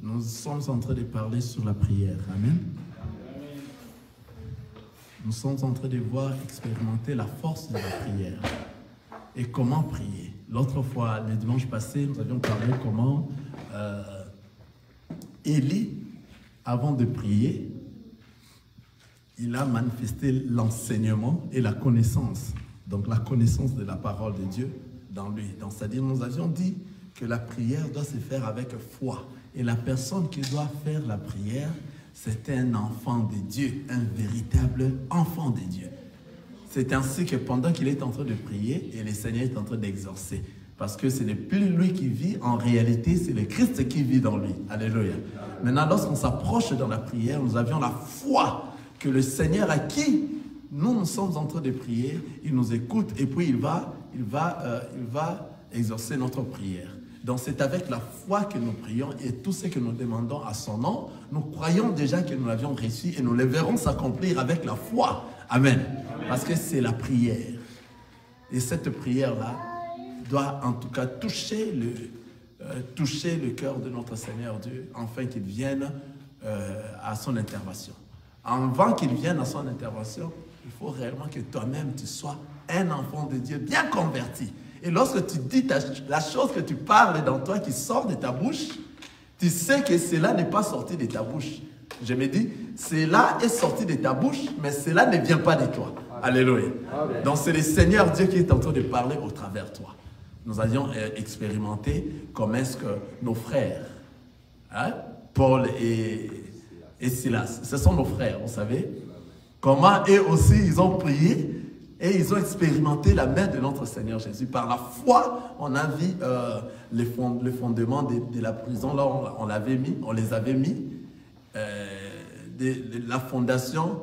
Nous sommes en train de parler sur la prière. Amen. Nous sommes en train de voir expérimenter la force de la prière. Et comment prier. L'autre fois, le dimanche passé, nous avions parlé comment Élie, avant de prier, il a manifesté l'enseignement et la connaissance. Donc la connaissance de la parole de Dieu dans lui. Donc c'est-à-dire, nous avions dit que la prière doit se faire avec foi. Et la personne qui doit faire la prière, c'est un enfant de Dieu, un véritable enfant de Dieu. C'est ainsi que pendant qu'il est en train de prier, et le Seigneur est en train d'exorcer. Parce que ce n'est plus lui qui vit, en réalité, c'est le Christ qui vit dans lui. Alléluia. Maintenant, lorsqu'on s'approche dans la prière, nous avions la foi que le Seigneur à qui nous sommes en train de prier, il nous écoute et puis il va exaucer notre prière. Donc c'est avec la foi que nous prions et tout ce que nous demandons à son nom, nous croyons déjà que nous l'avions reçu et nous le verrons s'accomplir avec la foi. Amen. Parce que c'est la prière. Et cette prière-là doit en tout cas toucher le cœur de notre Seigneur Dieu, afin qu'il vienne à son intervention. Avant qu'il vienne à son intervention, il faut réellement que toi-même tu sois un enfant de Dieu bien converti. Et lorsque tu dis la chose que tu parles dans toi qui sort de ta bouche, tu sais que cela n'est pas sorti de ta bouche. Je me dis, cela est sorti de ta bouche, mais cela ne vient pas de toi. Alléluia. Amen. Donc c'est le Seigneur Dieu qui est en train de parler au travers de toi. Nous avions expérimenté comment est-ce que nos frères, Paul et Silas, ce sont nos frères, vous savez, comment eux aussi ils ont prié et ils ont expérimenté la main de notre Seigneur Jésus. Par la foi, on a vu le fondement de la prison, là on les avait mis, la fondation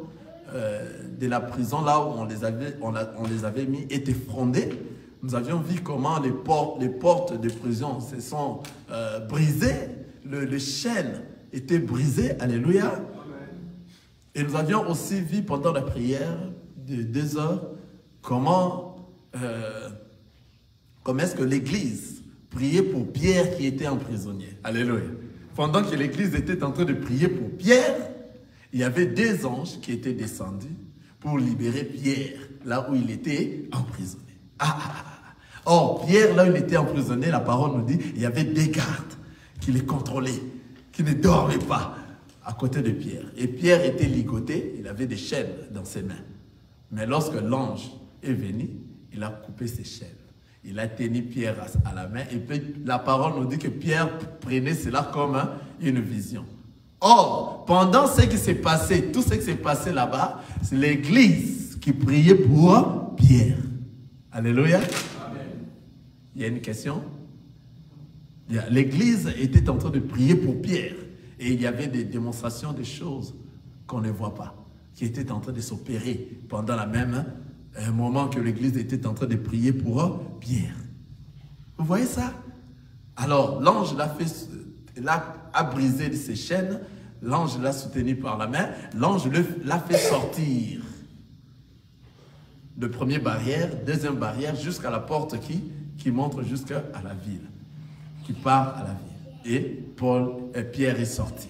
de la prison, là où on les avait mis, était fondée. Nous avions vu comment les portes de prison se sont brisées, le chaîne était brisé, alléluia. Et nous avions aussi vu pendant la prière de 2 heures comment est-ce que l'Église priait pour Pierre qui était emprisonné, alléluia. Pendant que l'Église était en train de prier pour Pierre, il y avait 2 anges qui étaient descendus pour libérer Pierre, là où il était emprisonné. Or, Pierre, là où il était emprisonné, la parole nous dit, il y avait 2 gardes qui les contrôlaient, qui ne dormaient pas à côté de Pierre. Et Pierre était ligoté, il avait des chaînes dans ses mains. Mais lorsque l'ange est venu, il a coupé ses chaînes. Il a tenu Pierre à la main. Et puis la parole nous dit que Pierre prenait cela comme une vision. Or, pendant ce qui s'est passé, tout ce qui s'est passé là-bas, c'est l'Église qui priait pour Pierre. Alléluia. Amen. Il y a une question? L'Église était en train de prier pour Pierre. Et il y avait des démonstrations de choses qu'on ne voit pas, qui étaient en train de s'opérer pendant la même moment que l'Église était en train de prier pour Pierre. Vous voyez ça? Alors, l'ange a brisé ses chaînes, l'ange l'a soutenu par la main, l'ange l'a fait sortir de première barrière, deuxième barrière, jusqu'à la porte qui montre jusqu'à la ville, qui part à la ville. Et Pierre est sorti.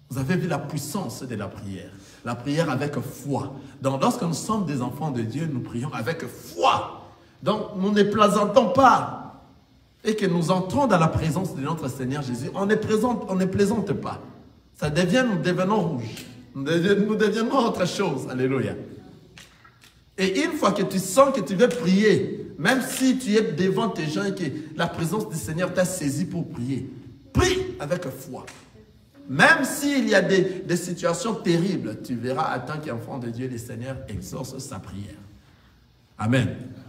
Vous avez vu la puissance de la prière avec foi. Donc lorsque nous sommes des enfants de Dieu, nous prions avec foi. Donc nous ne plaisantons pas. Et que nous entrons dans la présence de notre Seigneur Jésus, on ne plaisante pas. Ça devient, nous devenons rouges. Nous devenons autre chose. Alléluia. Et une fois que tu sens que tu veux prier, même si tu es devant tes gens et que la présence du Seigneur t'a saisi pour prier, prie avec foi. Même s'il y a des situations terribles, tu verras, en tant qu'enfant de Dieu, le Seigneur exauce sa prière. Amen.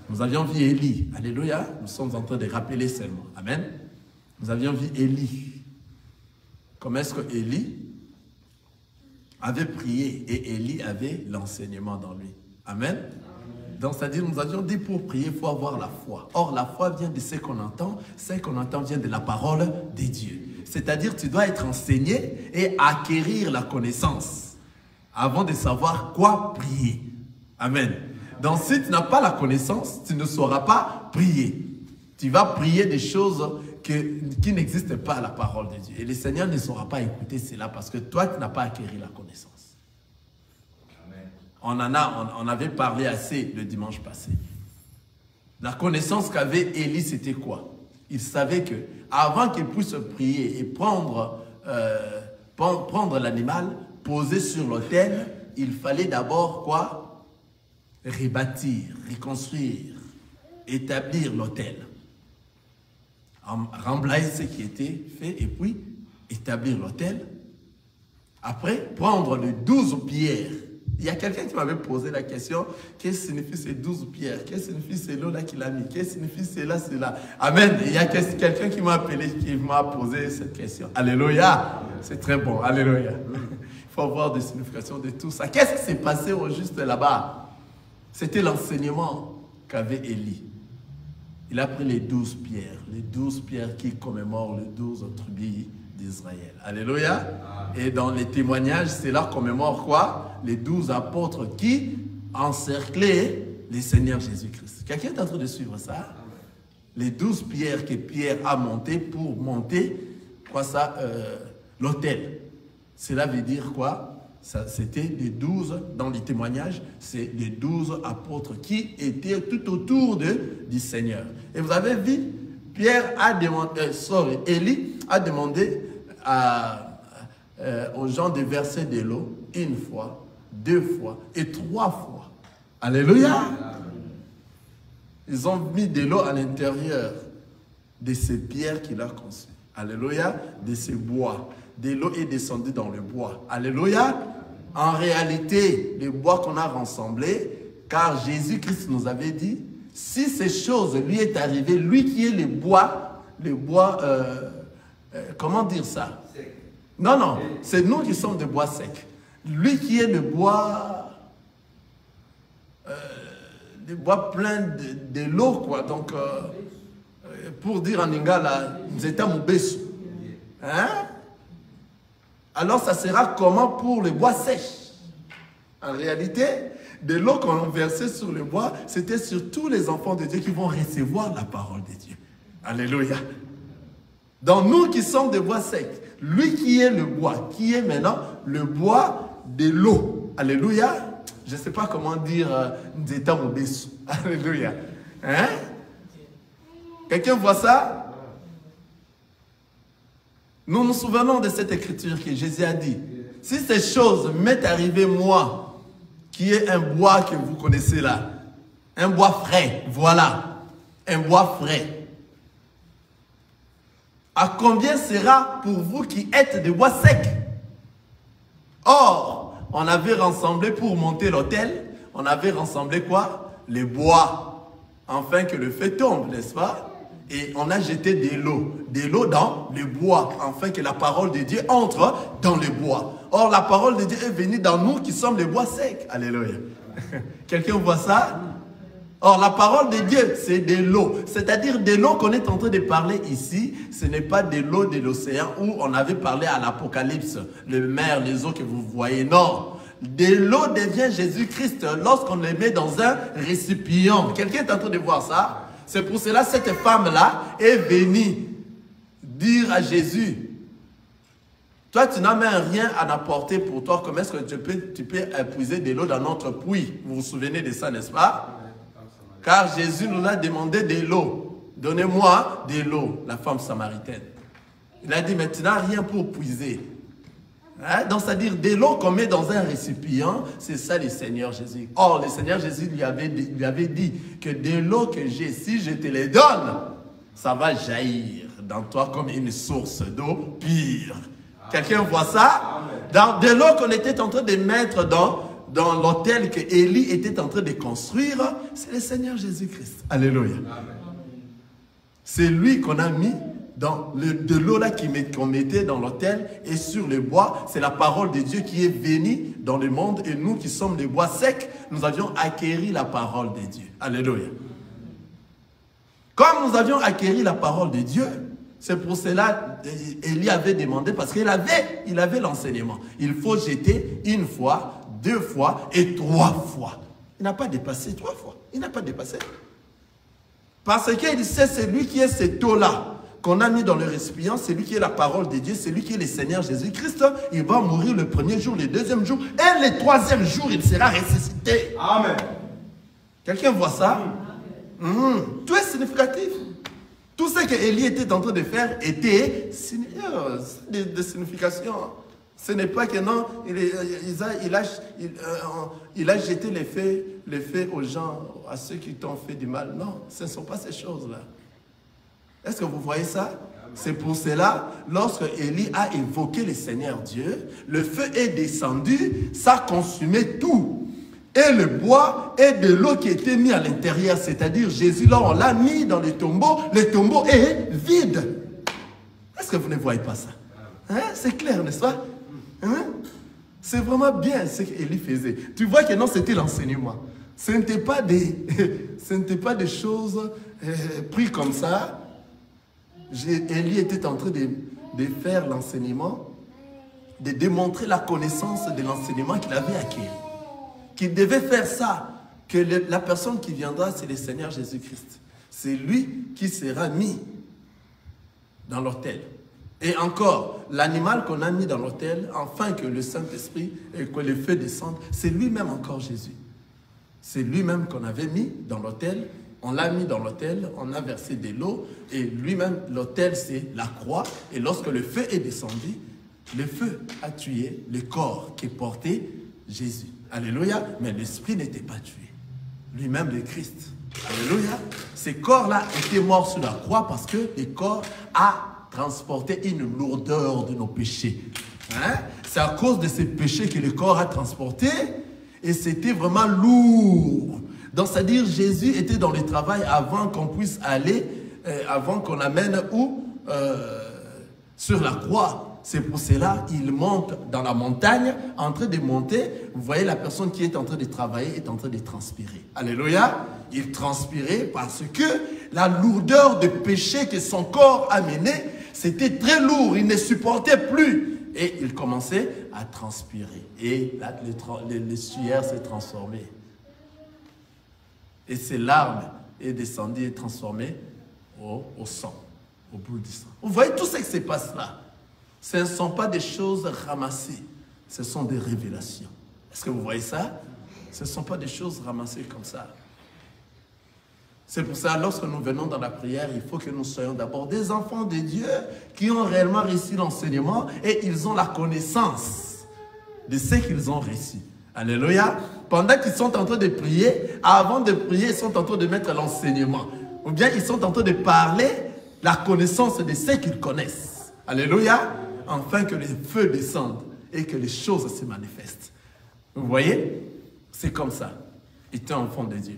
Nous avions vu Élie. Alléluia. Nous sommes en train de rappeler seulement. Amen. Nous avions vu Élie. Comment est-ce que Élie avait prié et Élie avait l'enseignement dans lui. Amen. Donc, c'est-à-dire, nous avions dit pour prier, il faut avoir la foi. Or, la foi vient de ce qu'on entend vient de la parole de Dieu. C'est-à-dire, tu dois être enseigné et acquérir la connaissance avant de savoir quoi prier. Amen. Donc, si tu n'as pas la connaissance, tu ne sauras pas prier. Tu vas prier des choses qui n'existe pas la parole de Dieu. Et le Seigneur ne saura pas écouter cela parce que toi, tu n'as pas acquis la connaissance. Amen. On avait parlé assez le dimanche passé. La connaissance qu'avait Élie, c'était quoi? Il savait que avant qu'il puisse prier et prendre l'animal, poser sur l'autel, il fallait d'abord quoi? Rebâtir, reconstruire, établir l'autel. Remplacer ce qui était fait et puis établir l'autel. Après, prendre les 12 pierres. Il y a quelqu'un qui m'avait posé la question, qu'est-ce que signifie ces 12 pierres? Qu'est-ce que signifie ces lots-là qu'il a mis? Qu'est-ce que signifie cela, cela? Amen. Il y a quelqu'un qui m'a appelé, qui m'a posé cette question. Alléluia. C'est très bon. Alléluia. Il faut avoir des significations de tout ça. Qu'est-ce qui s'est passé au juste là-bas? C'était l'enseignement qu'avait Élie. Il a pris les 12 pierres qui commémorent les 12 tribus d'Israël. Alléluia. Et dans les témoignages, c'est là commémore quoi? Les 12 apôtres qui encerclaient le Seigneur Jésus-Christ. Quelqu'un est en train de suivre ça? Les 12 pierres que Pierre a montées pour monter quoi ça? L'autel. Cela veut dire quoi? C'était les 12, dans les témoignages, c'est les 12 apôtres qui étaient tout autour du Seigneur. Et vous avez vu, Élie a demandé aux gens de verser de l'eau une fois, 2 fois et 3 fois. Alléluia! Ils ont mis de l'eau à l'intérieur de ces pierres qu'il a conçues. Alléluia! De ces bois. De l'eau est descendue dans le bois. Alléluia! En réalité, le bois qu'on a rassemblé, car Jésus-Christ nous avait dit, si ces choses lui est arrivées, lui qui est le bois, comment dire ça? Sec. Non, non, c'est nous qui sommes des bois secs. Lui qui est le bois plein de l'eau, quoi. Donc, pour dire en lingala, nous étions moubessu. Hein? Alors, ça sera comment pour le bois sèche? En réalité, de l'eau qu'on versait sur le bois, c'était sur tous les enfants de Dieu qui vont recevoir la parole de Dieu. Alléluia. Donc, nous qui sommes des bois secs, lui qui est le bois, qui est maintenant le bois de l'eau. Alléluia. Je ne sais pas comment dire nous étions au Bessou. Alléluia. Hein? Quelqu'un voit ça? Nous nous souvenons de cette écriture que Jésus a dit. Si ces choses m'est arrivé moi, qui est un bois que vous connaissez là, un bois frais, voilà, un bois frais. À combien sera pour vous qui êtes des bois secs? Or, on avait rassemblé pour monter l'autel, on avait rassemblé quoi? Les bois, afin que le feu tombe, n'est-ce pas? Et on a jeté de l'eau dans le bois, afin que la parole de Dieu entre dans le bois. Or, la parole de Dieu est venue dans nous qui sommes les bois secs. Alléluia. Quelqu'un voit ça? Or, la parole de Dieu, c'est de l'eau. C'est-à-dire de l'eau qu'on est en train de parler ici, ce n'est pas de l'eau de l'océan où on avait parlé à l'Apocalypse, le mer, les eaux que vous voyez. Non. De l'eau devient Jésus-Christ lorsqu'on le met dans un récipient. Quelqu'un est en train de voir ça? C'est pour cela que cette femme-là est venue dire à Jésus, toi, tu n'as même rien à apporter pour toi. Comment est-ce que tu peux épuiser de l'eau dans notre puits? Vous vous souvenez de ça, n'est-ce pas? Car Jésus nous a demandé de l'eau. Donnez-moi de l'eau, la femme samaritaine. Il a dit, mais tu n'as rien pour puiser. Hein? Donc, c'est-à-dire de l'eau qu'on met dans un récipient, c'est ça le Seigneur Jésus. Or, le Seigneur Jésus lui avait dit que de l'eau que j'ai, si je te les donne, ça va jaillir dans toi comme une source d'eau pure. Quelqu'un voit ça? Dans de l'eau qu'on était en train de mettre dans l'autel que Élie était en train de construire, c'est le Seigneur Jésus-Christ. Alléluia. C'est lui qu'on a mis dans de l'eau là qu'on mettait dans l'autel et sur le bois. C'est la parole de Dieu qui est venue dans le monde et nous qui sommes les bois secs, nous avions acquéri la parole de Dieu. Alléluia. Comme nous avions acquéri la parole de Dieu, c'est pour cela Élie avait demandé, parce qu'il avait l'enseignement. Il faut jeter une fois, 2 fois et 3 fois. Il n'a pas dépassé 3 fois. Il n'a pas dépassé. Parce qu'il sait, c'est lui qui est cette eau-là qu'on a mis dans le récipient, c'est lui qui est la parole de Dieu, c'est lui qui est le Seigneur Jésus-Christ. Il va mourir le premier jour, le deuxième jour, et le troisième jour, il sera ressuscité. Amen. Quelqu'un voit ça? Tout est significatif. Tout ce qu'Élie était en train de faire était de signification. Ce n'est pas que non, il a jeté les faits aux gens, à ceux qui t'ont fait du mal. Non, ce ne sont pas ces choses-là. Est-ce que vous voyez ça? C'est pour cela, lorsque Élie a évoqué le Seigneur Dieu, le feu est descendu, ça consumait tout. Et le bois et de l'eau qui était mis à l'intérieur, c'est-à-dire Jésus, là, on l'a mis dans le tombeau est vide. Est-ce que vous ne voyez pas ça? Hein? C'est clair, n'est-ce pas? Hein? C'est vraiment bien ce qu'Élie faisait. Tu vois que non, c'était l'enseignement. Ce n'était pas des choses prises comme ça. Élie était en train de faire l'enseignement, de démontrer la connaissance de l'enseignement qu'il avait acquis. Qu'il devait faire ça, que la personne qui viendra, c'est le Seigneur Jésus-Christ. C'est lui qui sera mis dans l'autel. Et encore, l'animal qu'on a mis dans l'autel, afin que le Saint-Esprit et que le feu descende, c'est lui-même encore Jésus. C'est lui-même qu'on avait mis dans l'autel. On l'a mis dans l'autel, on a versé de l'eau, et lui-même, l'autel, c'est la croix. Et lorsque le feu est descendu, le feu a tué le corps qui portait Jésus. Alléluia. Mais l'esprit n'était pas tué. Lui-même, le Christ. Alléluia. Ces corps-là étaient morts sur la croix parce que le corps a transporté une lourdeur de nos péchés. Hein? C'est à cause de ces péchés que le corps a transporté, et c'était vraiment lourd. Donc, c'est-à-dire, Jésus était dans le travail avant qu'on puisse aller, avant qu'on amène sur la croix. C'est pour cela qu'il monte dans la montagne, en train de monter. Vous voyez, la personne qui est en train de travailler est en train de transpirer. Alléluia. Il transpirait parce que la lourdeur de péché que son corps a mené, c'était très lourd. Il ne supportait plus. Et il commençait à transpirer. Et là, le suaire s'est transformé. Et ses larmes est descendu et transformé au sang, au bout du sang. Vous voyez tout ce qui se passe là. Ce ne sont pas des choses ramassées, ce sont des révélations. Est-ce que vous voyez ça? Ce ne sont pas des choses ramassées comme ça. C'est pour ça, lorsque nous venons dans la prière, il faut que nous soyons d'abord des enfants de Dieu qui ont réellement reçu l'enseignement et ils ont la connaissance de ce qu'ils ont reçu. Alléluia. Pendant qu'ils sont en train de prier, avant de prier, ils sont en train de mettre l'enseignement. Ou bien ils sont en train de parler la connaissance de ce qu'ils connaissent. Alléluia. Afin que les feux descendent et que les choses se manifestent. Vous voyez? C'est comme ça. Il était enfant de Dieu.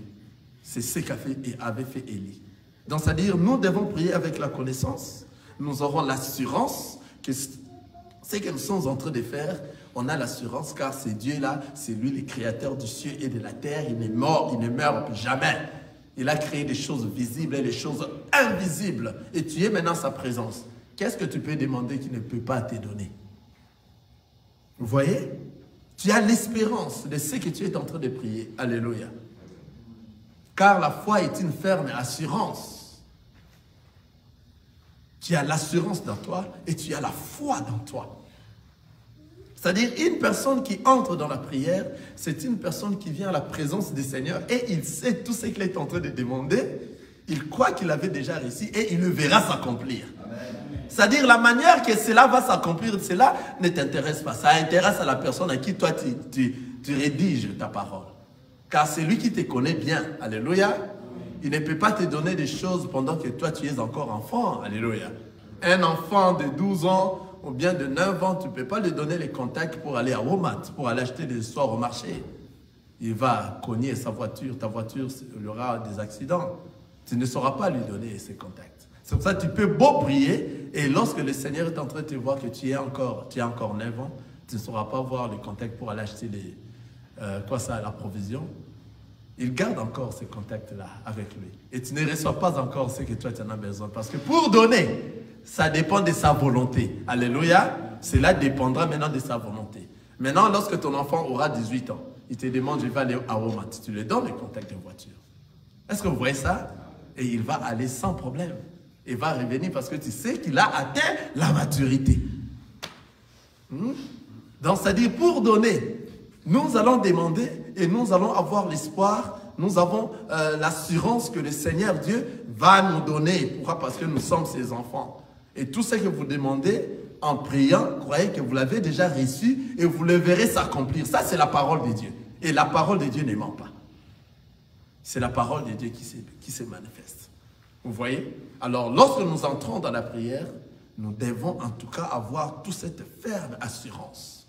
C'est ce qu'avait fait Élie. Donc, c'est-à-dire, nous devons prier avec la connaissance. Nous aurons l'assurance que ce que nous sommes en train de faire, on a l'assurance car c'est Dieu-là, c'est lui le créateur du ciel et de la terre. Il n'est mort, il ne meurt jamais. Il a créé des choses visibles et des choses invisibles. Et tu es maintenant sa présence. Qu'est-ce que tu peux demander qu'il ne peut pas te donner? Vous voyez? Tu as l'espérance de ce que tu es en train de prier. Alléluia. Car la foi est une ferme assurance. Tu as l'assurance dans toi et tu as la foi dans toi. C'est-à-dire, une personne qui entre dans la prière, c'est une personne qui vient à la présence du Seigneur et il sait tout ce qu'il est en train de demander. Il croit qu'il avait déjà réussi et il le verra s'accomplir. C'est-à-dire, la manière que cela va s'accomplir, cela ne t'intéresse pas. Ça intéresse à la personne à qui toi tu rédiges ta parole. Car c'est lui qui te connaît bien. Alléluia. Il ne peut pas te donner des choses pendant que toi tu es encore enfant. Alléluia. Un enfant de 12 ans ou bien de 9 ans, tu ne peux pas lui donner les contacts pour aller à Walmart, pour aller acheter des soirs au marché. Il va cogner sa voiture, ta voiture, il y aura des accidents. Tu ne sauras pas lui donner ces contacts. C'est pour ça que tu peux beau prier et lorsque le Seigneur est en train de te voir que tu as encore 9 ans, tu ne sauras pas voir les contacts pour aller acheter la provision. Il garde encore ces contacts-là avec lui. Et tu ne reçois pas encore ce que toi tu en as besoin. Parce que pour donner, ça dépend de sa volonté. Alléluia. Cela dépendra maintenant de sa volonté. Maintenant, lorsque ton enfant aura 18 ans, il te demande, je vais aller à Walmart. Tu lui donnes les contacts de voiture. Est-ce que vous voyez ça? Et il va aller sans problème. et va revenir parce que tu sais qu'il a atteint la maturité. Donc, c'est-à-dire, pour donner, nous allons demander et nous allons avoir l'espoir, nous avons l'assurance que le Seigneur Dieu va nous donner. Pourquoi? Parce que nous sommes ses enfants. Et tout ce que vous demandez en priant, croyez que vous l'avez déjà reçu et vous le verrez s'accomplir. Ça, c'est la parole de Dieu. Et la parole de Dieu ne ment pas. C'est la parole de Dieu qui se manifeste. Vous voyez? Alors, lorsque nous entrons dans la prière, nous devons en tout cas avoir toute cette ferme assurance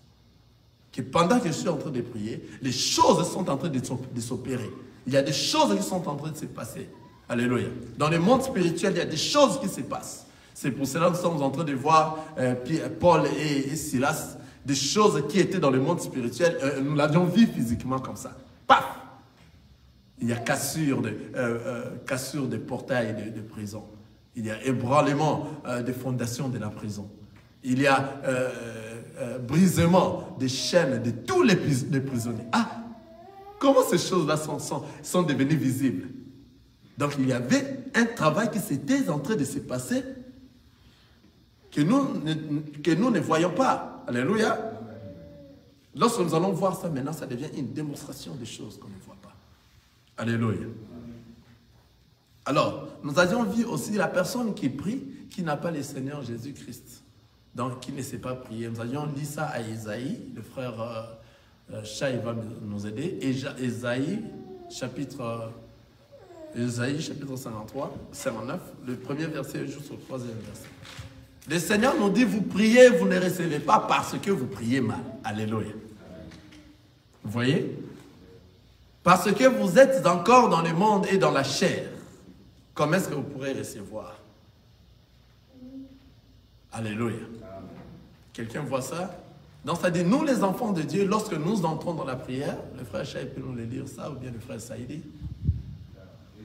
que pendant que je suis en train de prier, les choses sont en train de s'opérer. Il y a des choses qui sont en train de se passer. Alléluia. Dans le monde spirituel, il y a des choses qui se passent. C'est pour cela que nous sommes en train de voir Paul et Silas, des choses qui étaient dans le monde spirituel, nous l'avions vu physiquement comme ça. Paf! Il y a cassure de portails de prison. Il y a ébranlement des fondations de la prison. Il y a brisement des chaînes de tous les prisonniers. Ah! Comment ces choses-là sont devenues visibles? Donc il y avait un travail qui s'était en train de se passer que nous ne voyons pas. Alléluia. Lorsque nous allons voir ça maintenant, ça devient une démonstration des choses qu'on ne voit pas. Alléluia. Alors, nous avions vu aussi la personne qui prie, qui n'a pas le Seigneur Jésus-Christ. Donc, qui ne sait pas prier. Nous avions dit ça à Isaïe, le frère Chai va nous aider. Isaïe, chapitre 53, 59, le premier verset jusqu'au troisième verset. Le Seigneur nous dit, vous priez, vous ne recevez pas parce que vous priez mal. Alléluia. Vous voyez? Parce que vous êtes encore dans le monde et dans la chair. Comment est-ce que vous pourrez recevoir? Alléluia. Quelqu'un voit ça? Donc, c'est-à-dire, nous les enfants de Dieu, lorsque nous entrons dans la prière, le frère Chai peut nous le dire ça, ou bien le frère Saïdi.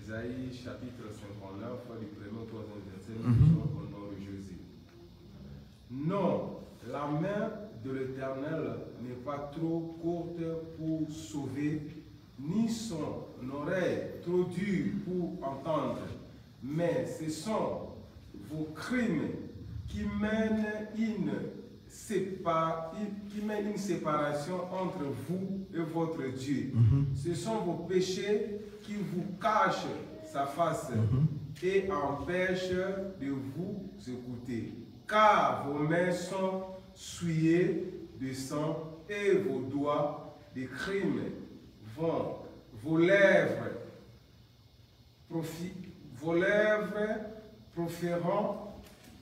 Isaïe chapitre 59, du premier au troisième verset, nous disons au nom de Jésus. Non, la main de l'Éternel n'est pas trop courte pour sauver, ni son oreille trop dure pour entendre, mais ce sont vos crimes qui mènent une séparation entre vous et votre Dieu. Ce sont vos péchés qui vous cachent sa face et empêchent de vous écouter. Car vos mains sont souillées de sang et vos doigts de crime vont. Vos lèvres proférant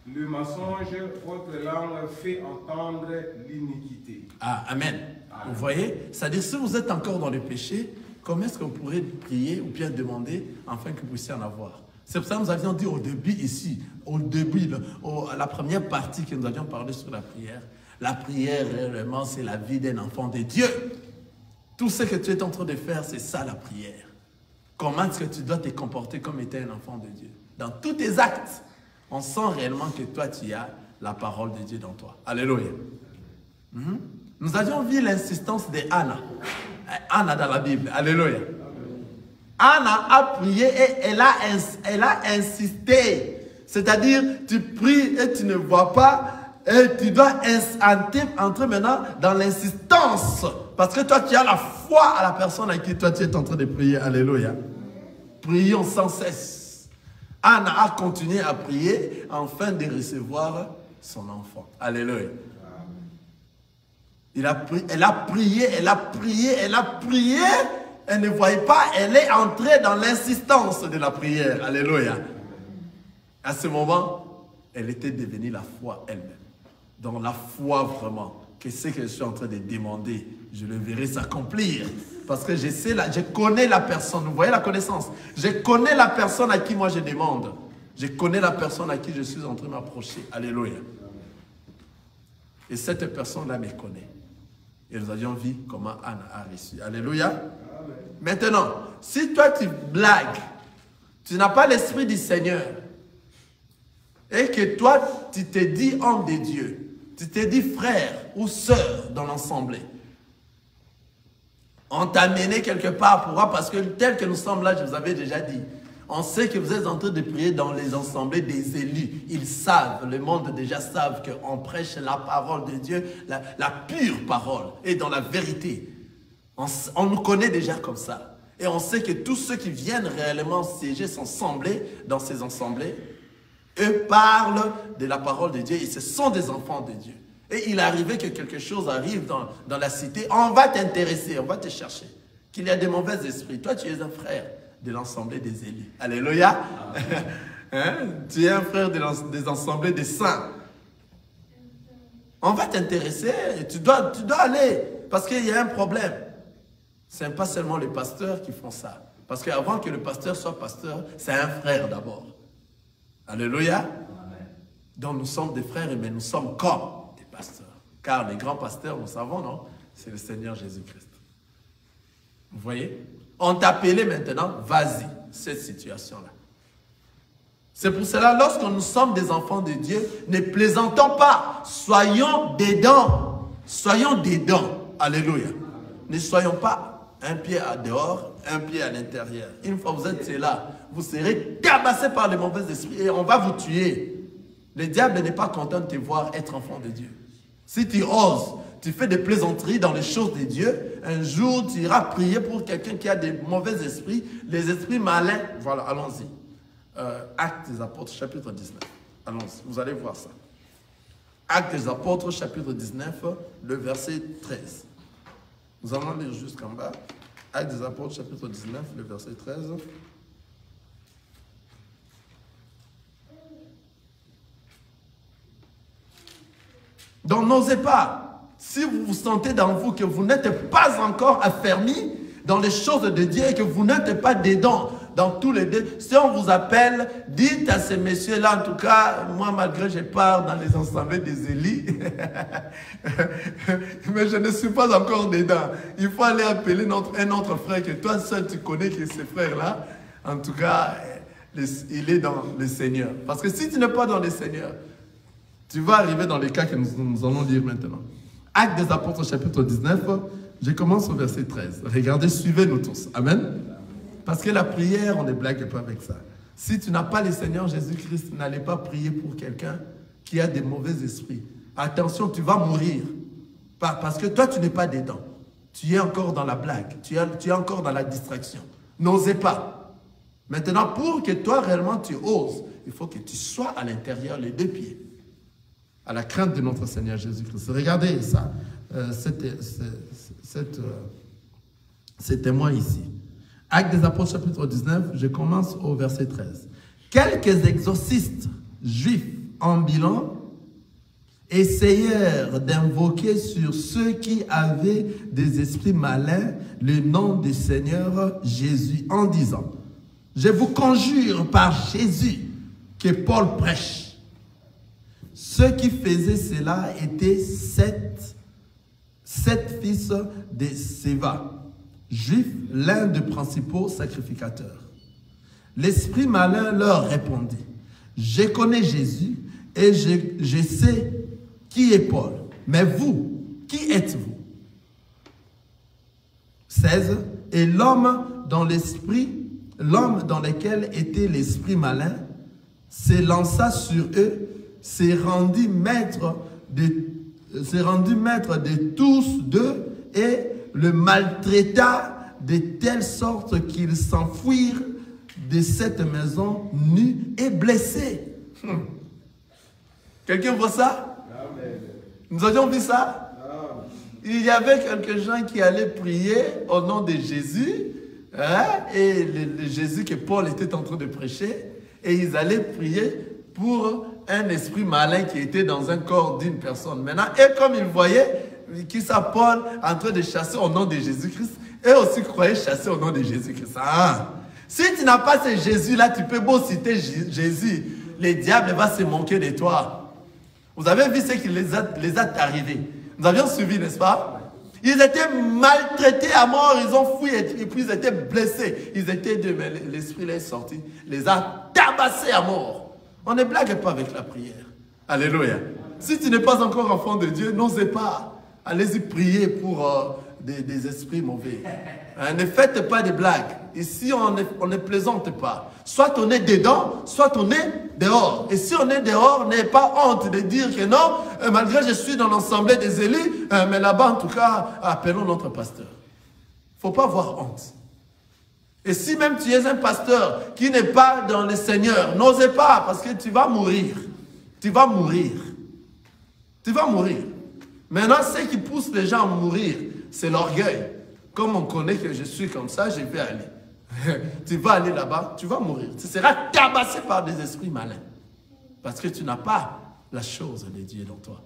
le mensonge, votre langue fait entendre l'iniquité. Ah, amen. Vous voyez? C'est-à-dire, si vous êtes encore dans le péché, comment est-ce que vous pourrez prier ou bien demander afin que vous puissiez en avoir? C'est pour ça que nous avions dit au début ici, la première partie que nous avions parlé sur la prière, réellement, c'est la vie d'un enfant de Dieu. Tout ce que tu es en train de faire, c'est ça la prière. Comment est-ce que tu dois te comporter comme étant un enfant de Dieu? Dans tous tes actes, on sent réellement que toi, tu as la parole de Dieu dans toi. Alléluia. Nous avions vu l'insistance de Anna. Anna dans la Bible. Alléluia. Anna a prié et elle a insisté. C'est-à-dire, tu pries et tu ne vois pas. Et tu dois entrer maintenant dans l'insistance. Parce que toi, tu as la foi à la personne à qui toi, tu es en train de prier. Alléluia. Prions sans cesse. Anna a continué à prier afin de recevoir son enfant. Alléluia. Elle a prié. Elle ne voyait pas, elle est entrée dans l'insistance de la prière. Alléluia. À ce moment, elle était devenue la foi elle-même. Dans la foi vraiment, que ce que je suis en train de demander, je le verrai s'accomplir. Parce que je connais la personne. Vous voyez la connaissance? Je connais la personne à qui moi je demande. Je connais la personne à qui je suis en train de m'approcher. Alléluia. Et cette personne-là me connaît. Et nous avions vu comment Anna a reçu. Alléluia. Amen. Maintenant, si toi tu blagues, tu n'as pas l'esprit du Seigneur, et que toi tu te dis homme de Dieu, tu te dis frère ou sœur dans l'assemblée, on t'a amené quelque part. Pourquoi? Parce que tel que nous sommes là, je vous avais déjà dit, On sait que vous êtes en train de prier dans les assemblées des élus. Ils savent, le monde déjà savent qu'on prêche la parole de Dieu, la pure parole, et dans la vérité. On nous connaît déjà comme ça. Et on sait que tous ceux qui viennent réellement siéger, s'assembler dans ces assemblées, eux parlent de la parole de Dieu et ce sont des enfants de Dieu. Et il est arrivé que quelque chose arrive dans la cité, on va t'intéresser, on va te chercher. Qu'il y a des mauvais esprits. Toi, tu es un frère de l'assemblée des élus. Alléluia. Hein? Tu es un frère des assemblées des saints. On va t'intéresser, tu dois aller, parce qu'il y a un problème. Ce n'est pas seulement les pasteurs qui font ça. Parce qu'avant que le pasteur soit pasteur, c'est un frère d'abord. Alléluia. Amen. Donc nous sommes des frères, mais nous sommes comme des pasteurs. Car les grands pasteurs, nous savons, non? C'est le Seigneur Jésus-Christ. Vous voyez? On t'a appelé maintenant, vas-y, cette situation-là. C'est pour cela, lorsque nous sommes des enfants de Dieu, ne plaisantons pas. Soyons dedans. Soyons dedans. Alléluia. Ne soyons pas un pied à dehors, un pied à l'intérieur. Une fois que vous êtes là, vous serez tabassé par les mauvais esprits et on va vous tuer. Le diable n'est pas content de te voir être enfant de Dieu. Si tu oses, tu fais des plaisanteries dans les choses de Dieu, un jour tu iras prier pour quelqu'un qui a des mauvais esprits, les esprits malins. Voilà, allons-y. Actes des Apôtres, chapitre 19. Allons-y, vous allez voir ça. Actes des Apôtres, chapitre 19, le verset 13. Nous allons lire jusqu'en bas. Actes des Apôtres, chapitre 19, le verset 13. Donc n'osez pas. Si vous vous sentez dans vous que vous n'êtes pas encore affermi dans les choses de Dieu et que vous n'êtes pas dedans, dans tous les deux, si on vous appelle, dites à ces messieurs-là, en tout cas, moi malgré je pars dans les assemblées des élus, mais je ne suis pas encore dedans. Il faut aller appeler un autre frère que toi seul tu connais que ce frère-là, en tout cas, il est dans le Seigneur. Parce que si tu n'es pas dans le Seigneur, tu vas arriver dans les cas que nous allons lire maintenant. Actes des Apôtres, chapitre 19, je commence au verset 13. Regardez, suivez-nous tous. Amen. Parce que la prière, on ne blague pas avec ça. Si tu n'as pas le Seigneur Jésus-Christ, n'allez pas prier pour quelqu'un qui a des mauvais esprits. Attention, tu vas mourir. Parce que toi, tu n'es pas dedans. Tu es encore dans la blague. Tu es encore dans la distraction. N'osez pas. Maintenant, pour que toi, réellement, tu oses, il faut que tu sois à l'intérieur, les deux pieds. À la crainte de notre Seigneur Jésus-Christ. Regardez ça. C'est témoin ici. Actes des Apôtres, chapitre 19, je commence au verset 13. Quelques exorcistes juifs ambulants essayèrent d'invoquer sur ceux qui avaient des esprits malins le nom du Seigneur Jésus en disant, « Je vous conjure par Jésus que Paul prêche. » Ceux qui faisaient cela étaient sept fils de Séva, juifs, l'un des principaux sacrificateurs. L'esprit malin leur répondit, « Je connais Jésus et je sais qui est Paul. Mais vous, qui êtes-vous » 16. Et l'homme dans lequel était l'esprit malin se lança sur eux, s'est rendu maître de tous deux et le maltraita de telle sorte qu'ils s'enfuirent de cette maison nus et blessés. Quelqu'un voit ça? Amen. Nous avions vu ça? Amen. Il y avait quelques gens qui allaient prier au nom de Jésus, hein, et le Jésus que Paul était en train de prêcher, et ils allaient prier pour un esprit malin qui était dans un corps d'une personne. Maintenant, et comme ils voyaient qui ça, Paul, en train de chasser au nom de Jésus-Christ, eux aussi croyaient chasser au nom de Jésus-Christ. Ah. Si tu n'as pas ce Jésus-là, tu peux beau citer Jésus, le diable va se moquer de toi. Vous avez vu ce qui les a arrivés. Nous avions suivi, n'est-ce pas? Ils étaient maltraités à mort, ils ont fui et puis ils étaient blessés. Ils étaient deux, mais l'esprit les est sorti, les a tabassés à mort. On ne blague pas avec la prière. Alléluia. Si tu n'es pas encore enfant de Dieu, n'osez pas. Allez-y prier pour des esprits mauvais. Ne faites pas des blagues. Ici, on ne plaisante pas. Soit on est dedans, soit on est dehors. Et si on est dehors, n'ayez pas honte de dire que non, malgré que je suis dans l'assemblée des élus, mais là-bas, en tout cas, appelons notre pasteur. Il ne faut pas avoir honte. Et si même tu es un pasteur qui n'est pas dans le Seigneur, n'osez pas, parce que tu vas mourir. Tu vas mourir. Tu vas mourir. Maintenant, ce qui pousse les gens à mourir, c'est l'orgueil. Comme on connaît que je suis comme ça, je vais aller. Tu vas aller là-bas, tu vas mourir. Tu seras tabassé par des esprits malins. Parce que tu n'as pas la chose de Dieu dans toi.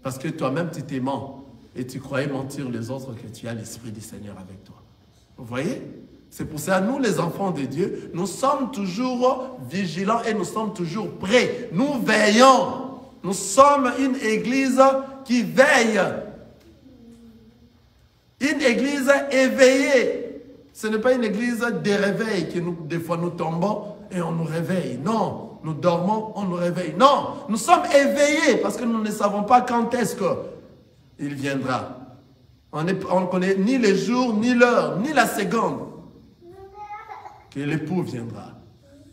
Parce que toi-même, tu t'es mens. Et tu croyais mentir les autres que tu as l'Esprit du Seigneur avec toi. Vous voyez? C'est pour ça, nous les enfants de Dieu, nous sommes toujours vigilants et nous sommes toujours prêts. Nous veillons. Nous sommes une église qui veille. Une église éveillée. Ce n'est pas une église de réveil que nous, des fois nous tombons et on nous réveille. Non, nous dormons, on nous réveille. Non, nous sommes éveillés parce que nous ne savons pas quand est-ce qu'il viendra. On ne connaît ni le jour, ni l'heure, ni la seconde que l'époux viendra.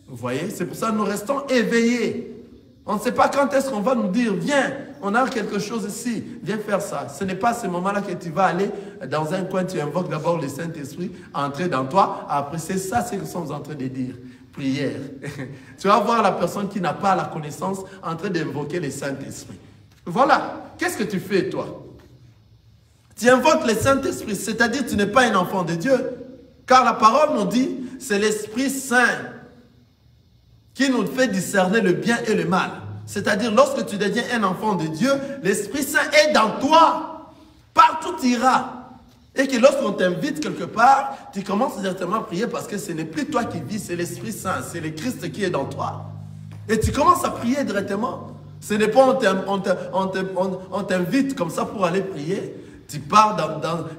Vous voyez, c'est pour ça que nous restons éveillés. On ne sait pas quand est-ce qu'on va nous dire, viens, on a quelque chose ici, viens faire ça. Ce n'est pas à ce moment-là que tu vas aller dans un coin, tu invoques d'abord le Saint-Esprit, entrer dans toi. Après, c'est ça ce que nous sommes en train de dire. Prière. Tu vas voir la personne qui n'a pas la connaissance en train d'invoquer le Saint-Esprit. Voilà. Qu'est-ce que tu fais, toi? Tu invoques le Saint-Esprit, c'est-à-dire tu n'es pas un enfant de Dieu. Car la parole nous dit, c'est l'Esprit Saint qui nous fait discerner le bien et le mal. C'est-à-dire, lorsque tu deviens un enfant de Dieu, l'Esprit Saint est dans toi. Partout tu iras. Et que lorsqu'on t'invite quelque part, tu commences directement à prier parce que ce n'est plus toi qui vis, c'est l'Esprit Saint, c'est le Christ qui est dans toi. Et tu commences à prier directement. Ce n'est pas on t'invite comme ça pour aller prier. Tu pars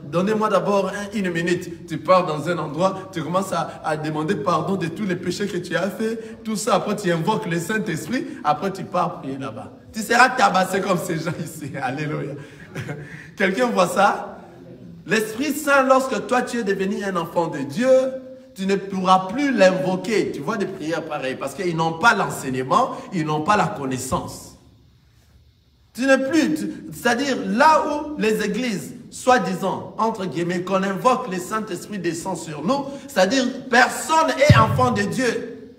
donnez-moi d'abord une minute. Tu pars dans un endroit, tu commences à demander pardon de tous les péchés que tu as fait. Tout ça, après tu invoques le Saint-Esprit. Après tu pars prier là-bas. Tu seras tabassé comme ces gens ici. Alléluia. Quelqu'un voit ça? L'Esprit Saint, lorsque toi tu es devenu un enfant de Dieu, tu ne pourras plus l'invoquer. Tu vois des prières pareilles parce qu'ils n'ont pas l'enseignement, ils n'ont pas la connaissance. Tu n'es plus, c'est-à-dire là où les églises, soi-disant, entre guillemets, qu'on invoque le Saint-Esprit descend sur nous, c'est-à-dire personne est enfant de Dieu.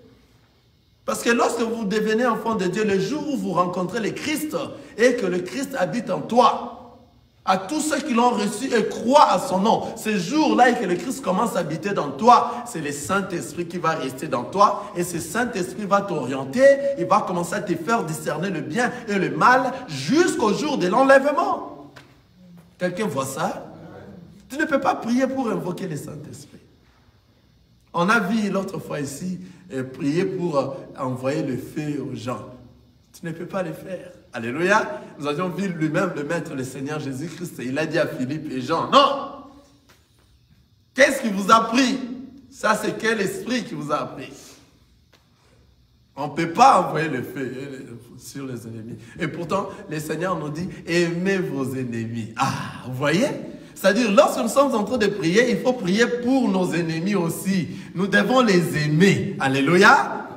Parce que lorsque vous devenez enfant de Dieu, le jour où vous rencontrez le Christ et que le Christ habite en toi, à tous ceux qui l'ont reçu et croient à son nom, ce jour-là et que le Christ commence à habiter dans toi, c'est le Saint-Esprit qui va rester dans toi et ce Saint-Esprit va t'orienter, il va commencer à te faire discerner le bien et le mal jusqu'au jour de l'enlèvement. Quelqu'un voit ça? Tu ne peux pas prier pour invoquer le Saint-Esprit. On a vu l'autre fois ici, prier pour envoyer le feu aux gens. Tu ne peux pas le faire. Alléluia. Nous avions vu lui-même le Maître, le Seigneur Jésus-Christ. Il a dit à Philippe et Jean, non. Qu'est-ce qui vous a pris? Ça, c'est quel esprit qui vous a appris? On ne peut pas envoyer le feu sur les ennemis. Et pourtant, le Seigneur nous dit, aimez vos ennemis. Ah, vous voyez? C'est-à-dire, lorsque nous sommes en train de prier, il faut prier pour nos ennemis aussi. Nous devons les aimer. Alléluia.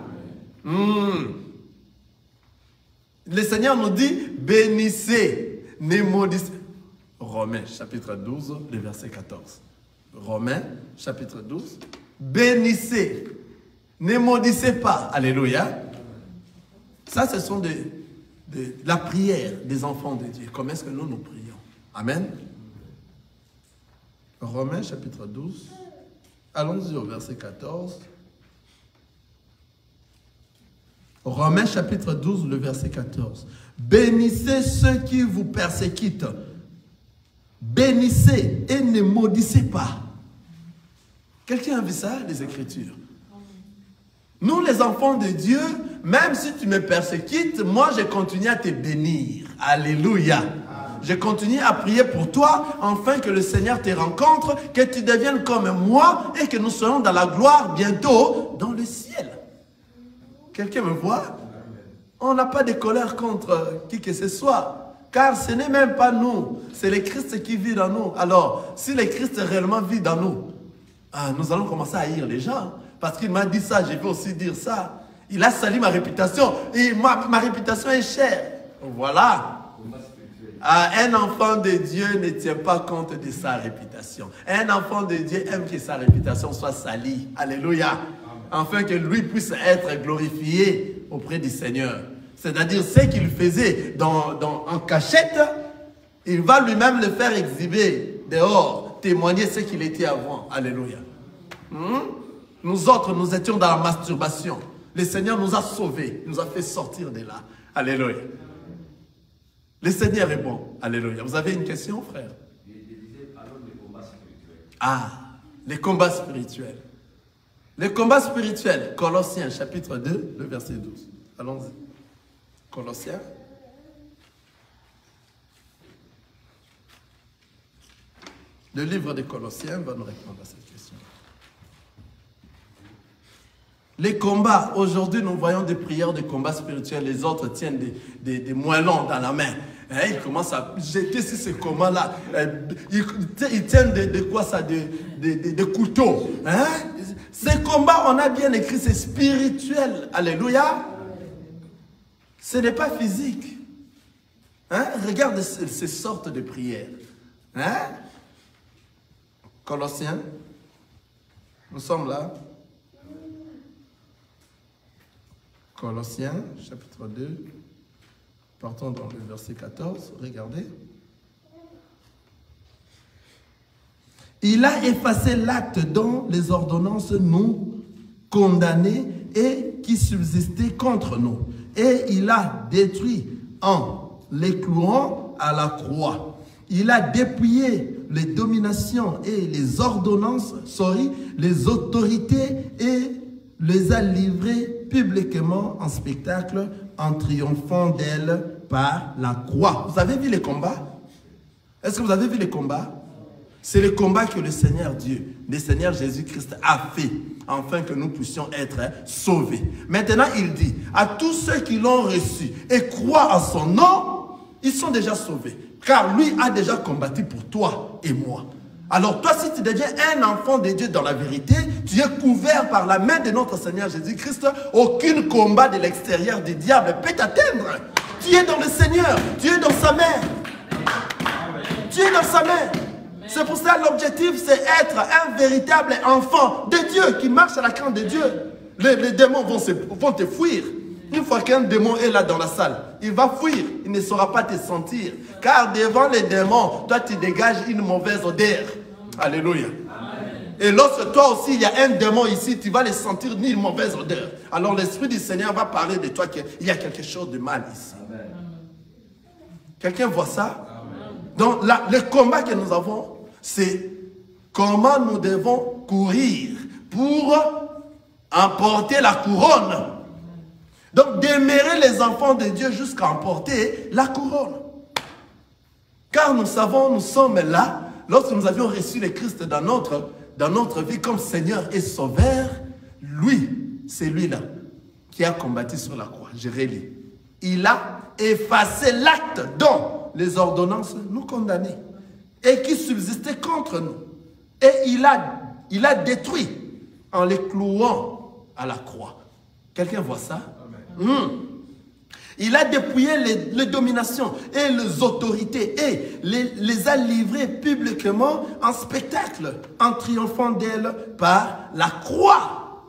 Le Seigneur nous dit, bénissez, ne maudissez. Romains, chapitre 12, le verset 14. Romains, chapitre 12. Bénissez, ne maudissez pas. Alléluia. Ça, ce sont la prière des enfants de Dieu. Comment est-ce que nous prions? Amen. Romains, chapitre 12. Allons-y au verset 14. Romains chapitre 12, le verset 14. Bénissez ceux qui vous persécutent. Bénissez et ne maudissez pas. Quelqu'un a vu ça, les Écritures? Nous, les enfants de Dieu, même si tu me persécutes, moi, je continue à te bénir. Alléluia. Je continue à prier pour toi, afin que le Seigneur te rencontre, que tu deviennes comme moi et que nous soyons dans la gloire bientôt dans le ciel. Quelqu'un me voit? On n'a pas de colère contre qui que ce soit. Car ce n'est même pas nous, c'est le Christ qui vit dans nous. Alors, si le Christ réellement vit dans nous, nous allons commencer à haïr les gens. Parce qu'il m'a dit ça, je vais aussi dire ça. Il a sali ma réputation. Et ma réputation est chère. Voilà. Un enfant de Dieu ne tient pas compte de sa réputation. Un enfant de Dieu aime que sa réputation soit salie. Alléluia. Afin que lui puisse être glorifié auprès du Seigneur. C'est-à-dire ce qu'il faisait en cachette, il va lui-même le faire exhiber dehors, témoigner ce qu'il était avant. Alléluia. Nous autres, nous étions dans la masturbation. Le Seigneur nous a sauvés, nous a fait sortir de là. Alléluia. Le Seigneur est bon. Alléluia. Vous avez une question, frère? Je disais alors les combats spirituels. Ah, les combats spirituels. Les combats spirituels. Colossiens, chapitre 2, le verset 12. Allons-y. Colossiens. Le livre des Colossiens va nous répondre à cette question. Les combats, aujourd'hui nous voyons des prières de combats spirituels, les autres tiennent des moellons dans la main. Ils commencent à jeter sur ces combats-là. Ils tiennent de quoi ça? De couteaux. Ces combats, on a bien écrit, c'est spirituel. Alléluia. Ce n'est pas physique. Regarde ces sortes de prières. Colossiens. Nous sommes là. Colossiens, chapitre 2. Partons dans le verset 14. Regardez. Il a effacé l'acte dont les ordonnances nous condamnaient et qui subsistait contre nous. Et il a détruit en les clouant à la croix. Il a dépouillé les dominations et les ordonnances, les autorités et les a livrées publiquement en spectacle en triomphant d'elles par la croix. Vous avez vu les combats? Est-ce que vous avez vu les combats? C'est le combat que le Seigneur Dieu, le Seigneur Jésus-Christ a fait, afin que nous puissions être sauvés. Maintenant, il dit, à tous ceux qui l'ont reçu et croient en son nom, ils sont déjà sauvés. Car lui a déjà combattu pour toi et moi. Alors toi, si tu deviens un enfant de Dieu dans la vérité, tu es couvert par la main de notre Seigneur Jésus-Christ. Aucun combat de l'extérieur du diable peut t'atteindre. Tu es dans le Seigneur, tu es dans sa main. Tu es dans sa main. C'est pour ça que l'objectif, c'est être un véritable enfant de Dieu qui marche à la crainte de Dieu. Les démons vont te fuir. Une fois qu'un démon est là dans la salle, il va fuir, il ne saura pas te sentir. Car devant les démons, toi tu dégages une mauvaise odeur. Alléluia. Amen. Et lorsque toi aussi il y a un démon ici, tu vas le sentir ni une mauvaise odeur. Alors l'Esprit du Seigneur va parler de toi qu'il y a quelque chose de mal ici. Quelqu'un voit ça? Amen. Donc le combat que nous avons, c'est comment nous devons courir pour emporter la couronne. Donc, demeurer les enfants de Dieu jusqu'à emporter la couronne. Car nous savons, nous sommes là, lorsque nous avions reçu le Christ dans notre vie comme Seigneur et Sauveur, lui, c'est lui-là qui a combattu sur la croix. Je relis. Il a effacé l'acte dont les ordonnances nous condamnaient et qui subsistait contre nous. Et il a détruit en les clouant à la croix. Quelqu'un voit ça? Il a dépouillé les dominations et les autorités et les a livrées publiquement en spectacle, en triomphant d'elles par la croix.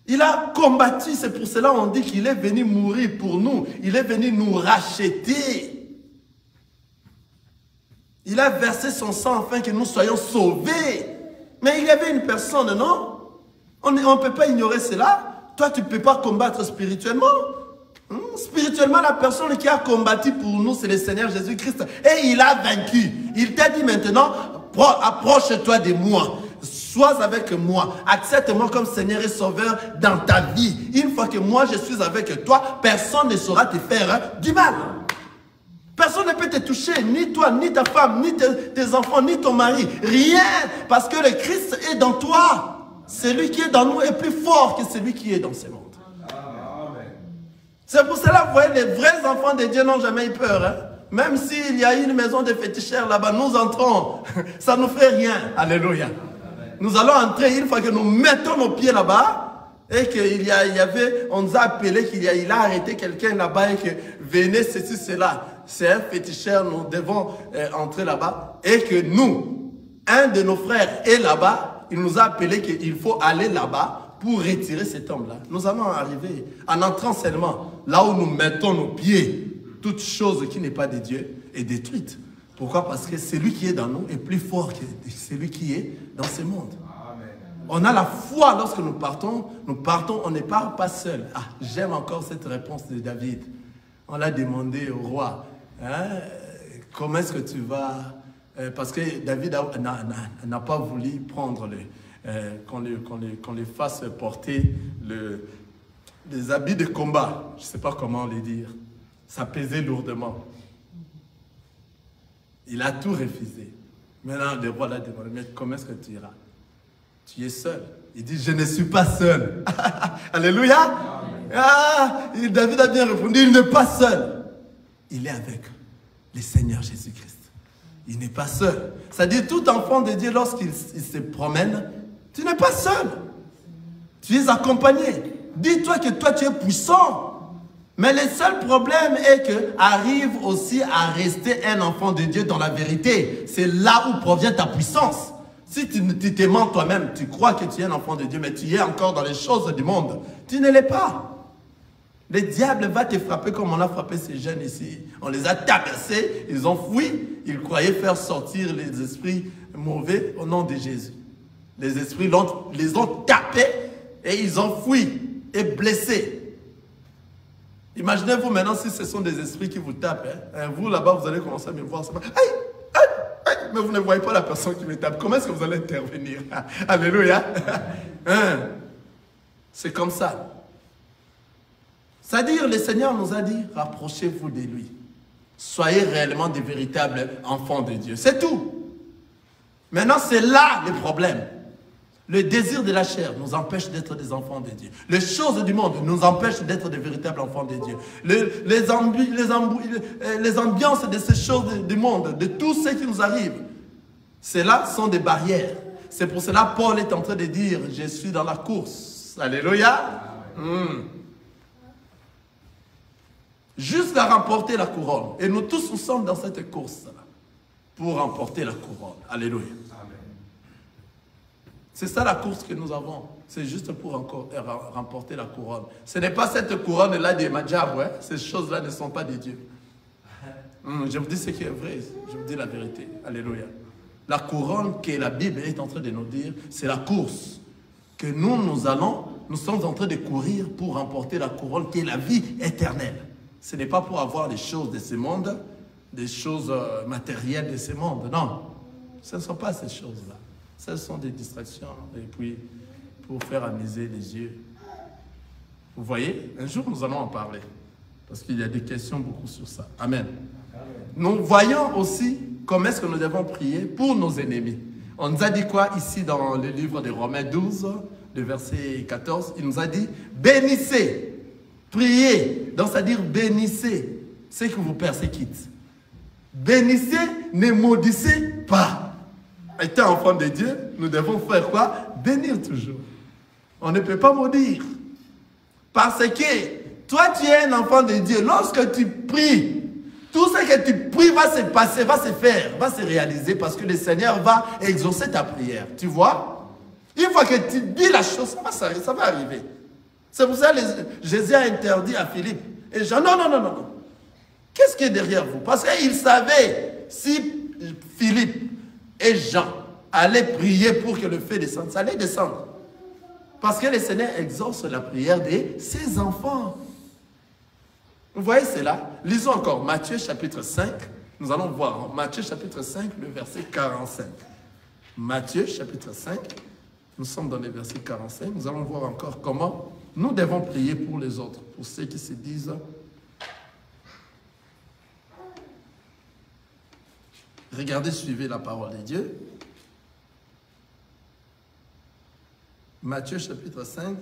Il a combattu, c'est pour cela qu'on dit qu'il est venu mourir pour nous. Il est venu nous racheter. Il a versé son sang afin que nous soyons sauvés. Mais il y avait une personne, non? On ne peut pas ignorer cela. Toi, tu ne peux pas combattre spirituellement. Spirituellement, la personne qui a combattu pour nous, c'est le Seigneur Jésus-Christ. Et il a vaincu. Il t'a dit maintenant, approche-toi de moi. Sois avec moi. Accepte-moi comme Seigneur et Sauveur dans ta vie. Une fois que moi, je suis avec toi, personne ne saura te faire du mal. Personne ne peut te toucher, ni toi, ni ta femme, ni tes enfants, ni ton mari. Rien, parce que le Christ est dans toi. Celui qui est dans nous est plus fort que celui qui est dans ce monde. C'est pour cela, vous voyez, les vrais enfants de Dieu n'ont jamais eu peur. Même s'il y a une maison de féticheurs là-bas, nous entrons. Ça ne nous fait rien. Alléluia. Nous allons entrer une fois que nous mettons nos pieds là-bas et on nous a appelé il a arrêté quelqu'un là-bas et que venez ceci, cela. C'est un féticheur, nous devons entrer là-bas et que nous, un de nos frères est là-bas, il nous a appelé qu'il faut aller là-bas pour retirer cet homme-là. Nous allons arriver en entrant seulement là où nous mettons nos pieds. Toute chose qui n'est pas de Dieu est détruite. Pourquoi? Parce que celui qui est dans nous est plus fort que celui qui est dans ce monde. Amen. On a la foi lorsque nous partons, on ne part pas seul. Ah, j'aime encore cette réponse de David. On l'a demandé au roi, hein, comment est-ce que tu vas... parce que David n'a pas voulu prendre qu'on les fasse porter les habits de combat. Je ne sais pas comment les dire. Ça pesait lourdement. Il a tout refusé. Maintenant, le roi l'a demandé, mais comment est-ce que tu iras? Tu es seul. Il dit, je ne suis pas seul. Alléluia. Ah, David a bien répondu, il n'est pas seul. Il est avec le Seigneur Jésus-Christ. Il n'est pas seul. C'est-à-dire, tout enfant de Dieu, lorsqu'il se promène, tu n'es pas seul. Tu es accompagné. Dis-toi que toi, tu es puissant. Mais le seul problème est que arrive aussi à rester un enfant de Dieu dans la vérité. C'est là où provient ta puissance. Si tu te mens toi-même, tu crois que tu es un enfant de Dieu, mais tu es encore dans les choses du monde, tu ne l'es pas. Le diable va te frapper comme on a frappé ces jeunes ici. On les a tabassés, ils ont fui. Ils croyaient faire sortir les esprits mauvais au nom de Jésus. Les esprits les ont tapés et ils ont fui et blessés. Imaginez-vous maintenant si ce sont des esprits qui vous tapent. Hein. Vous là-bas, vous allez commencer à me voir. Mais vous ne voyez pas la personne qui me tape. Comment est-ce que vous allez intervenir? Alléluia. Hein? C'est comme ça. C'est-à-dire, le Seigneur nous a dit, rapprochez-vous de lui. Soyez réellement des véritables enfants de Dieu. C'est tout. Maintenant, c'est là le problème. Le désir de la chair nous empêche d'être des enfants de Dieu. Les choses du monde nous empêchent d'être des véritables enfants de Dieu. Les ambiances de ces choses du monde, de tout ce qui nous arrive, cela sont des barrières. C'est pour cela que Paul est en train de dire, je suis dans la course. Alléluia. Jusqu'à remporter la couronne. Et nous tous, nous sommes dans cette course-là pour remporter la couronne. Alléluia. C'est ça la course que nous avons. C'est juste pour encore remporter la couronne. Ce n'est pas cette couronne-là des Madjab. Ouais? Ces choses-là ne sont pas de Dieu. Je vous dis ce qui est vrai. Je vous dis la vérité. Alléluia. La couronne que la Bible est en train de nous dire, c'est la course que nous sommes en train de courir pour remporter la couronne qui est la vie éternelle. Ce n'est pas pour avoir des choses de ce monde, des choses matérielles de ce monde. Non. Ce ne sont pas ces choses-là. Ce sont des distractions et puis pour faire amuser les yeux. Vous voyez, un jour nous allons en parler parce qu'il y a des questions beaucoup sur ça. Amen. Nous voyons aussi comment est-ce que nous devons prier pour nos ennemis. On nous a dit quoi ici dans le livre de Romains 12, le verset 14? Il nous a dit, bénissez, priez, donc c'est-à-dire bénissez ceux qui vous persécutent. Bénissez, ne maudissez pas. Étant enfant de Dieu, nous devons faire quoi? Bénir toujours. On ne peut pas maudire. Parce que toi, tu es un enfant de Dieu. Lorsque tu pries, tout ce que tu pries va se passer, va se faire, va se réaliser parce que le Seigneur va exaucer ta prière. Tu vois? Une fois que tu dis la chose, ça va arriver. C'est pour ça que Jésus a interdit à Philippe. Et Jean, non. Qu'est-ce qui est derrière vous? Parce qu'il savait si Philippe et Jean allaient prier pour que le feu descende, ça allait descendre. Parce que le Seigneur exauce la prière de ses enfants. Vous voyez cela? Lisons encore Matthieu chapitre 5. Nous allons voir Matthieu chapitre 5, le verset 45. Matthieu chapitre 5, nous sommes dans le verset 45. Nous allons voir encore comment nous devons prier pour les autres, pour ceux qui se disent... Regardez, suivez la parole de Dieu. Matthieu chapitre 5.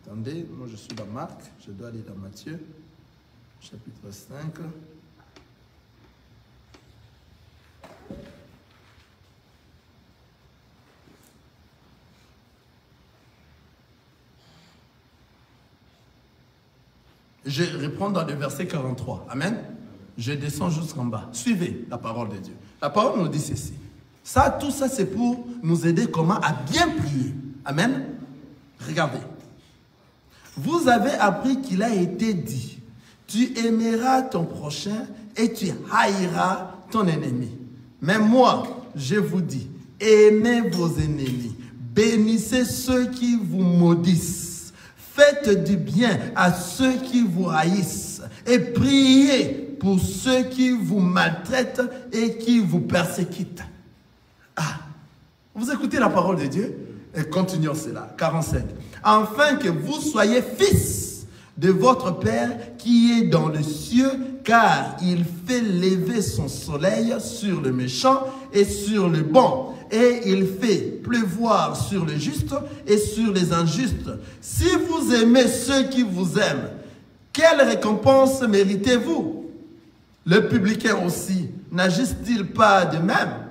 Attendez, Moi, je suis dans Marc. Je dois aller dans Matthieu, chapitre 5. Je reprends dans le verset 43. Amen. Je descends jusqu'en bas. Suivez la parole de Dieu. La parole nous dit ceci. Ça, tout ça, c'est pour nous aider comment à bien prier. Amen. Regardez. Vous avez appris qu'il a été dit, tu aimeras ton prochain et tu haïras ton ennemi. Mais moi, je vous dis, aimez vos ennemis, bénissez ceux qui vous maudissent, faites du bien à ceux qui vous haïssent et priez pour ceux qui vous maltraitent et qui vous persécutent. Ah, vous écoutez la parole de Dieu? Et continuons cela. 45. Afin que vous soyez fils de votre Père qui est dans les cieux, car il fait lever son soleil sur le méchant et sur le bon, et il fait pleuvoir sur les justes et sur les injustes. Si vous aimez ceux qui vous aiment, quelle récompense méritez-vous? Le publicain aussi n'agissent-ils pas de même?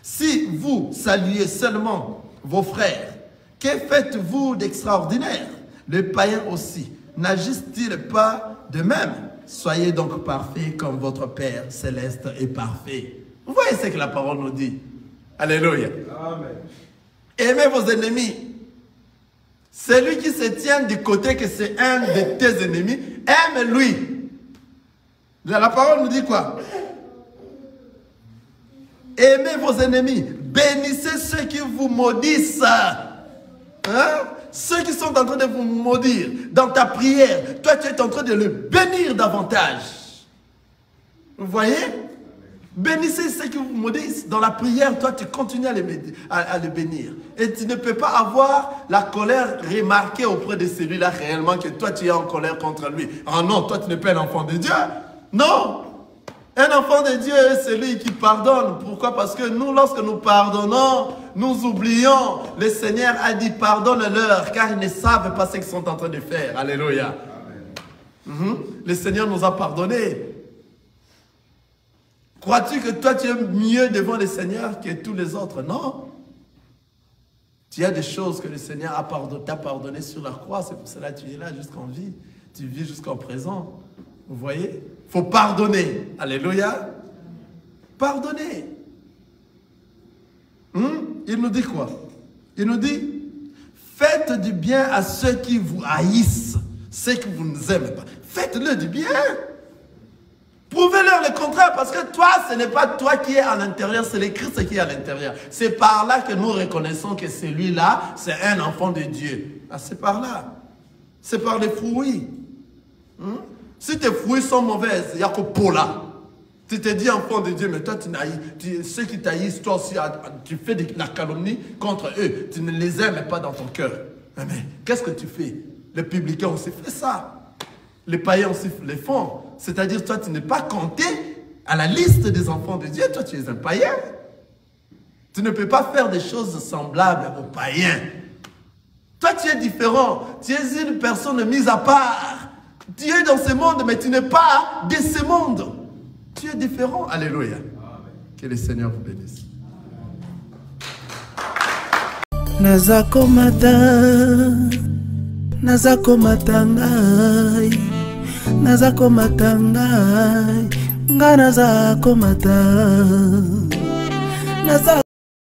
Si vous saluez seulement vos frères, que faites-vous d'extraordinaire? Les païens aussi n'agissent-ils pas de même? Soyez donc parfaits comme votre Père céleste est parfait. Vous voyez ce que la parole nous dit? Alléluia. Amen. Aimez vos ennemis. Celui qui se tient du côté que c'est un de tes ennemis, aime-lui. La parole nous dit quoi? Aimez vos ennemis. Bénissez ceux qui vous maudissent. Hein? Ceux qui sont en train de vous maudire dans ta prière, toi tu es en train de le bénir davantage. Vous voyez? Bénissez ceux qui vous maudissent. Dans la prière, toi tu continues à le bénir. Et tu ne peux pas avoir la colère remarquée auprès de celui-là réellement que toi tu es en colère contre lui. Ah non, toi tu n'es pas un enfant de Dieu. Non! Un enfant de Dieu est celui qui pardonne. Pourquoi? Parce que nous, lorsque nous pardonnons, nous oublions. Le Seigneur a dit pardonne-leur car ils ne savent pas ce qu'ils sont en train de faire. Alléluia. Le Seigneur nous a pardonné. Crois-tu que toi tu es mieux devant le Seigneur que tous les autres? Non. Tu as des choses que le Seigneur t'a pardonné sur la croix. C'est pour cela que tu es là jusqu'en vie. Tu vis jusqu'en présent. Vous voyez? Il faut pardonner. Alléluia. Pardonner. Il nous dit quoi? Il nous dit, faites du bien à ceux qui vous haïssent, ceux qui vous n'aiment pas. Faites-le du bien. Prouvez-leur le contraire, parce que toi, ce n'est pas toi qui es à l'intérieur, c'est le Christ qui est à l'intérieur. C'est par là que nous reconnaissons que celui-là, c'est un enfant de Dieu. Ah, c'est par là. C'est par les fruits. Si tes fruits sont mauvaises, il n'y a que pour là. Tu te dis enfant de Dieu, mais toi, ceux qui t'haïssent, toi aussi, tu fais de la calomnie contre eux. Tu ne les aimes pas dans ton cœur. Mais qu'est-ce que tu fais? Les publicains aussi font ça. Les païens aussi le font. C'est-à-dire, toi, tu n'es pas compté à la liste des enfants de Dieu. Toi, tu es un païen. Tu ne peux pas faire des choses semblables aux païens. Toi, tu es différent. Tu es une personne mise à part. Tu es dans ce monde, mais tu n'es pas de ce monde. Tu es différent. Alléluia. Que le Seigneur vous bénisse. Nazako matangai, nazako matangai, nga nazako matangai,